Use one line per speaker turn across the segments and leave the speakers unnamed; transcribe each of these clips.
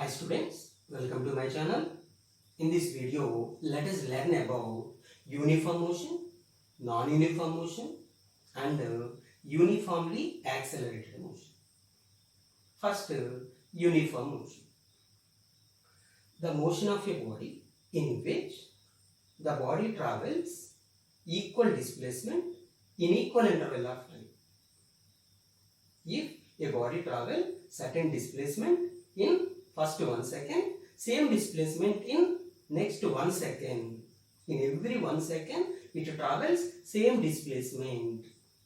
Hi students, welcome to my channel. In this video, let us learn about uniform motion, non-uniform motion and uniformly accelerated motion. First, uniform motion. The motion of a body in which the body travels equal displacement in equal interval of time. If a body travels certain displacement in first 1 second, same displacement in next 1 second. In every 1 second, it travels same displacement.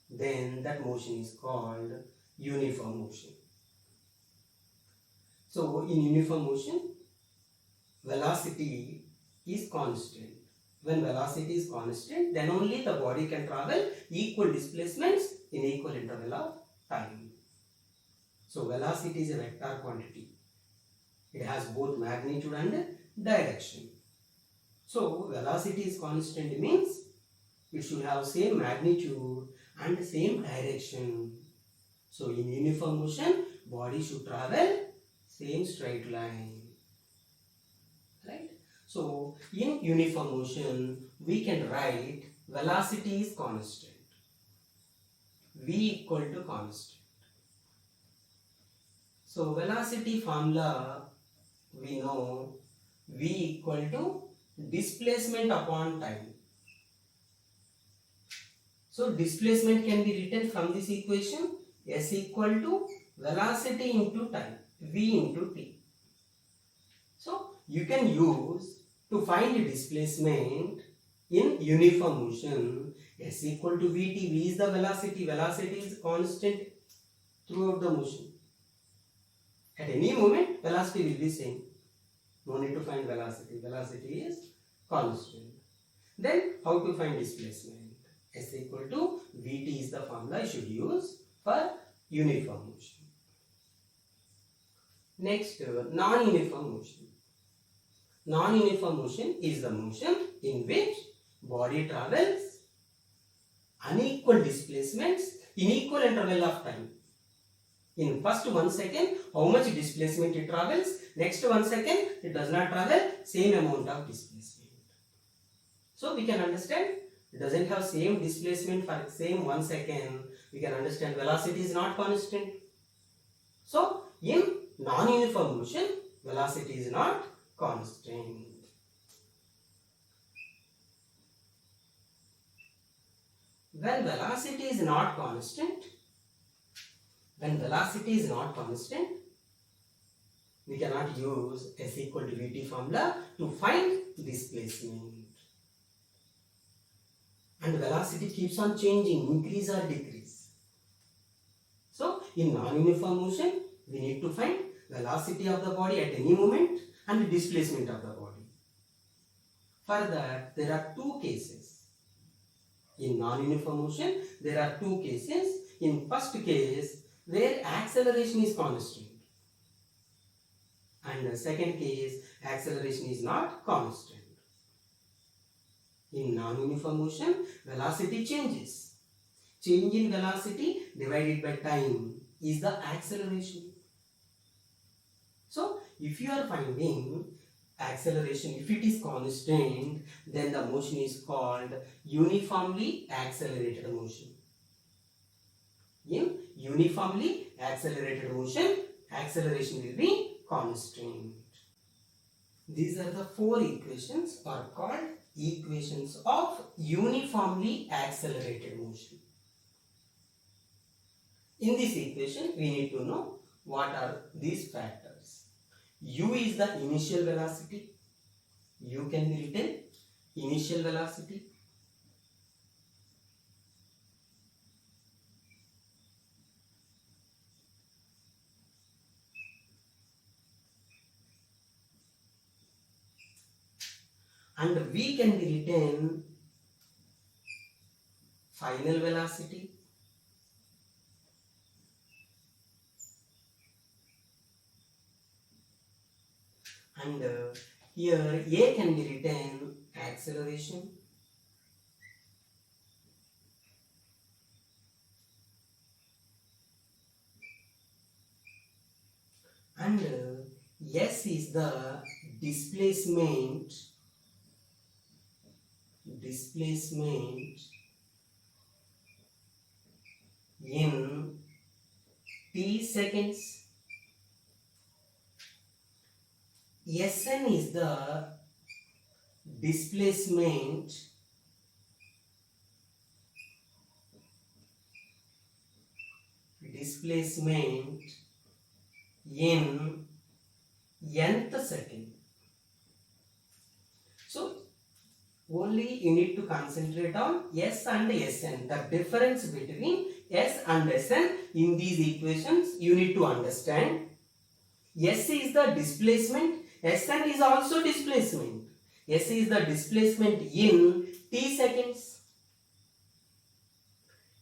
Then that motion is called uniform motion. So in uniform motion, velocity is constant. When velocity is constant, then only the body can travel equal displacements in equal interval of time. So velocity is a vector quantity. It has both magnitude and direction. So velocity is constant means it should have same magnitude and same direction. So in uniform motion, body should travel same straight line. Right? So in uniform motion, we can write velocity is constant. V equal to constant. So velocity formula we know V equal to displacement upon time. So displacement can be written from this equation S equal to velocity into time, V into t. So you can use to find displacement in uniform motion S equal to Vt. V is the velocity. Velocity is constant throughout the motion. At any moment, velocity will be same. No need to find velocity. Velocity is constant. Then how to find displacement? S equal to Vt is the formula you should use for uniform motion. Next, non-uniform motion. Non-uniform motion is the motion in which body travels unequal displacements in equal interval of time. In first 1 second, how much displacement it travels? Next 1 second, it does not travel same amount of displacement. So we can understand it doesn't have same displacement for same 1 second. We can understand velocity is not constant. So in non-uniform motion, velocity is not constant. When velocity is not constant, we cannot use S equal to Vt formula to find displacement. And velocity keeps on changing, increase or decrease. So in non-uniform motion, we need to find velocity of the body at any moment and displacement of the body. For that, there are two cases. In non-uniform motion, there are two cases. In first case, where acceleration is constant. And the second case, acceleration is not constant. In non-uniform motion, velocity changes. Change in velocity divided by time is the acceleration. So, if you are finding acceleration, if it is constant, then the motion is called uniformly accelerated motion. In uniformly accelerated motion, acceleration will be constant. These are the four equations are called equations of uniformly accelerated motion. In this equation, we need to know what are these factors. U is the initial velocity. U can be written initial velocity. And V can be written final velocity. And here A can be written acceleration. And S is the displacement in t seconds. Sn is the displacement in nth second. So only you need to concentrate on S and Sn. The difference between S and Sn in these equations you need to understand. S is the displacement, Sn is also displacement. S is the displacement in t seconds.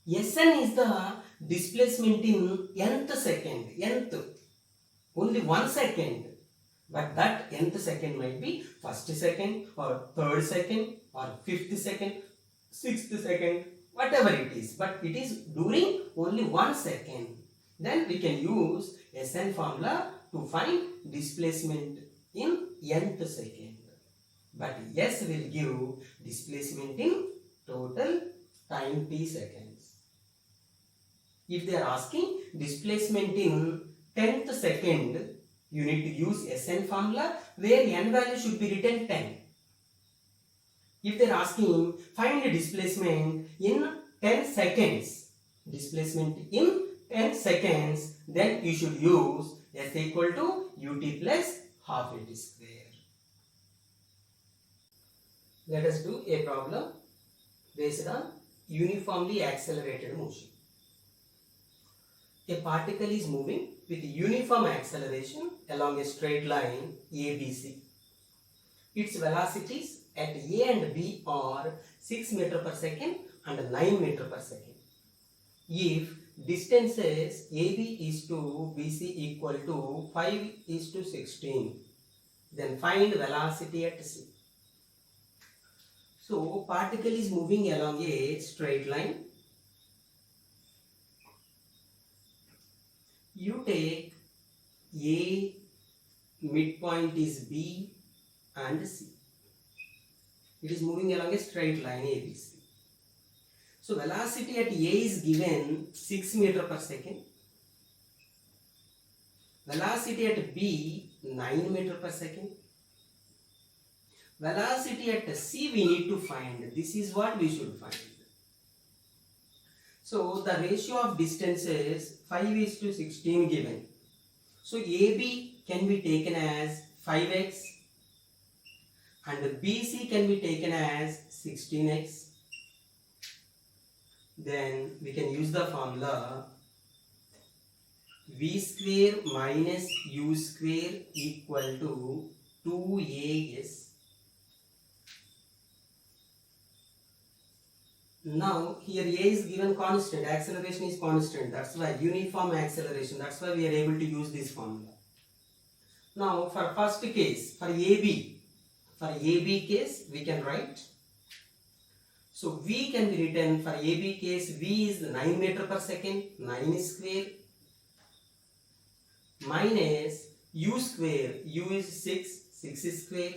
Sn is the displacement in nth second. Nth, only 1 second. But that nth second might be first second or third second or fifth second, sixth second, whatever it is. But it is during only 1 second. Then we can use Sn formula to find displacement in nth second. But S will give displacement in total time t seconds. If they are asking displacement in 10th second, you need to use Sn formula where n value should be written 10. If they are asking find a displacement in 10 seconds, then you should use S equal to ut plus half at square. Let us do a problem based on uniformly accelerated motion. A particle is moving with uniform acceleration along a straight line ABC. Its velocities at A and B are 6 meter per second and 9 meter per second. If distances AB is to BC equal to 5 is to 16, then find velocity at C. So particle is moving along a straight line. You take A, midpoint is B and C. It is moving along a straight line ABC. So velocity at A is given 6 meter per second. Velocity at B 9 meter per second. Velocity at C we need to find. This is what we should find. So the ratio of distances 5 is to 16 given. So AB can be taken as 5x and BC can be taken as 16x. Then we can use the formula v square minus u square equal to 2as. Now here A is given constant, acceleration is constant, that's why uniform acceleration, that's why we are able to use this formula. Now for first case, for AB case we can write. So V can be written for AB case, V is 9 meter per second, 9 square minus U square, U is 6 square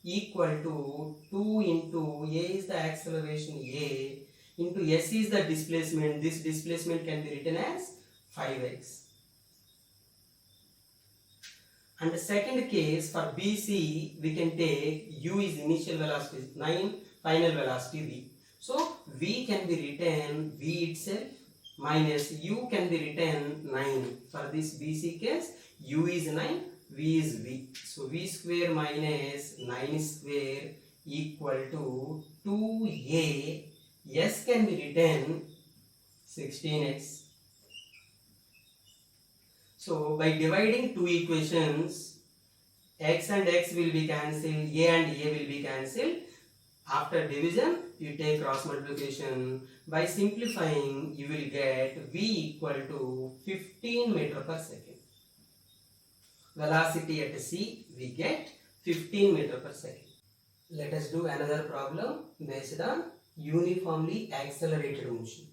equal to 2 into A is the acceleration A into S is the displacement. This displacement can be written as 5x. And the second case for BC we can take U is initial velocity 9, final velocity V. So V can be written V itself minus U can be written 9. For this BC case U is 9, V is V. So V square minus 9 square equal to 2A. S can be written 16x. So by dividing two equations, x and x will be cancelled, A and A will be cancelled. After division, you take cross multiplication. By simplifying, you will get V equal to 15 meter per second. Velocity at C, we get 15 meter per second. Let us do another problem based on uniformly accelerated motion.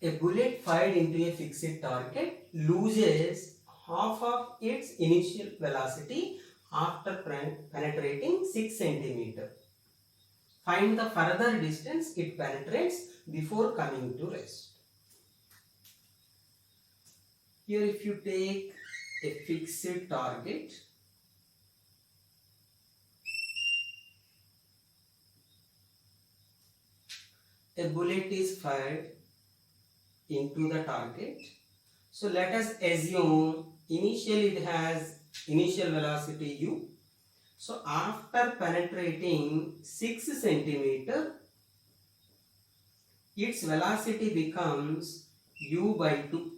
A bullet fired into a fixed target loses half of its initial velocity after penetrating 6 centimeter. Find the further distance it penetrates before coming to rest. Here if you take a fixed target, a bullet is fired into the target. So let us assume initially it has initial velocity u. So after penetrating 6 centimeter, its velocity becomes u by 2.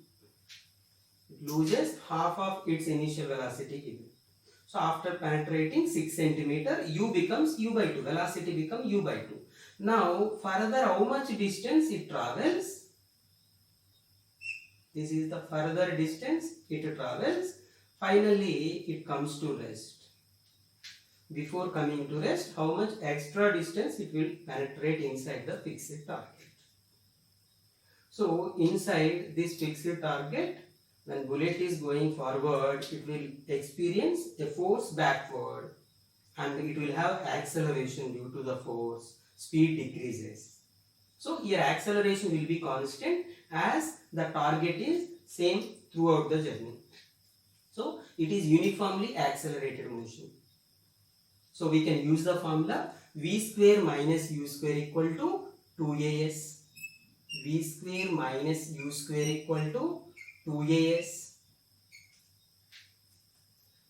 It loses half of its initial velocity given. So after penetrating 6 centimeter, u becomes u by 2. Velocity becomes u by 2. Now further how much distance it travels? This is the further distance it travels. Finally it comes to rest. Before coming to rest, how much extra distance it will penetrate inside the fixed target. So inside this fixed target, when bullet is going forward, it will experience a force backward and it will have acceleration due to the force. Speed decreases. So here acceleration will be constant as the target is same throughout the journey. So it is uniformly accelerated motion. So we can use the formula v square minus u square equal to 2as. V square minus u square equal to 2as.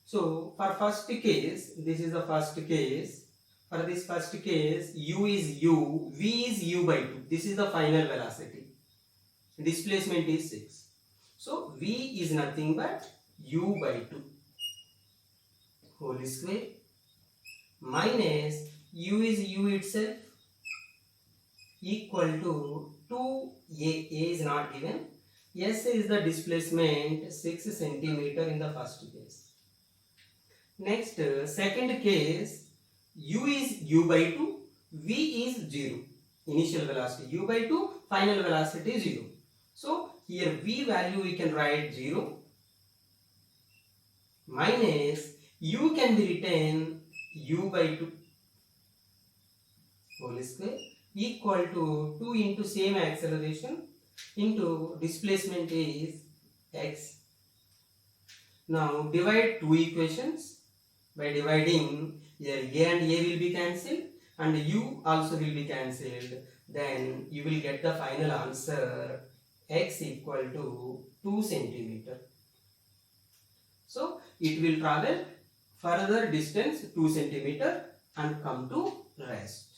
So for first case, this is the first case. For this first case, u is u, v is u by 2. This is the final velocity. Displacement is 6. So v is nothing but u by 2 whole square minus u is u itself equal to 2a. A is not given. S is the displacement 6 centimeter in the first case. Next, second case, u is u by 2, v is 0. Initial velocity u by 2, final velocity 0. So here v value we can write 0 minus u can be written u by 2 whole square equal to 2 into same acceleration into displacement is x. Now divide two equations. By dividing, here a and a will be cancelled and u also will be cancelled. Then you will get the final answer x equal to 2 centimeter. So it will travel further distance 2 centimeter and come to rest.